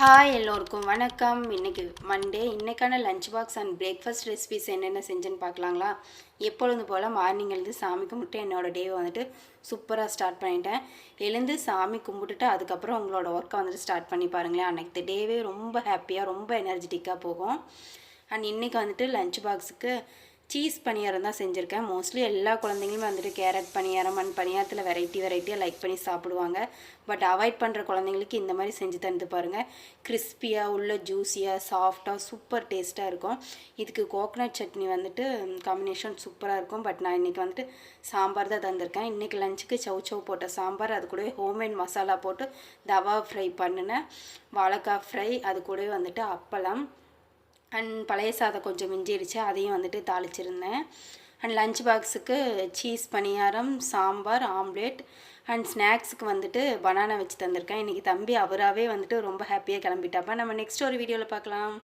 Hi எல்லோருக்கும் வணக்கம். இன்றைக்கி மண்டே. இன்றைக்கான lunch box and breakfast recipes என்னென்ன செஞ்சுன்னு பார்க்கலாங்களா? எப்பொழுது போல் மார்னிங் எழுந்து சாமி கும்பிட்டு என்னோடய டேவை வந்துட்டு சூப்பராக ஸ்டார்ட் பண்ணிட்டேன். எழுந்து சாமி கும்பிட்டுட்டு அதுக்கப்புறம் உங்களோட ஒர்க்கை வந்துட்டு ஸ்டார்ட் பண்ணி பாருங்களேன். அன்றைக்கி டேவே ரொம்ப ஹாப்பியாக ரொம்ப எனர்ஜெட்டிக்காக போகும். அண்ட் இன்றைக்கி வந்துட்டு லஞ்ச் பாக்ஸுக்கு சீஸ் பணியாரம் தான் செஞ்சுருக்கேன். மோஸ்ட்லி எல்லா குழந்தைங்களும் வந்துட்டு கேரட் பணியாரம் அண்ட் பணியாரத்தில் வெரைட்டியாக லைக் பண்ணி சாப்பிடுவாங்க. பட் அவாய்ட் பண்ணுற குழந்தைங்களுக்கு இந்த மாதிரி செஞ்சு தந்து பாருங்கள். கிறிஸ்பியாக உள்ள ஜூஸியாக சாஃப்டாக சூப்பர் டேஸ்ட்டாக இருக்கும். இதுக்கு கோகனட் சட்னி வந்துட்டு காம்பினேஷன் சூப்பராக இருக்கும். பட் நான் இன்றைக்கி வந்துட்டு சாம்பார் தான் தந்திருக்கேன். இன்றைக்கி லஞ்சுக்கு சவ் போட்ட சாம்பார், அது கூடவே ஹோம்மேட் மசாலா போட்டு தவா ஃப்ரை பண்ணினேன், வாழைக்காய் ஃப்ரை, அது கூடவே வந்துட்டு அப்பளம் அண்ட் பழைய சாதம் கொஞ்சம் மிஞ்சிடுச்சு, அதையும் வந்துட்டு தாளிச்சிருந்தேன். அண்ட் லஞ்ச் பாக்ஸுக்கு cheese paniyaram, sambar, omelette and ஸ்நாக்ஸுக்கு வந்துட்டு பனானா வச்சு தந்திருக்கேன். இன்றைக்கி தம்பி அவராகவே வந்துட்டு ரொம்ப ஹாப்பியாக கிளம்பிட்டாப்பா. நம்ம நெக்ஸ்ட் ஒரு வீடியோவில் பார்க்கலாம்.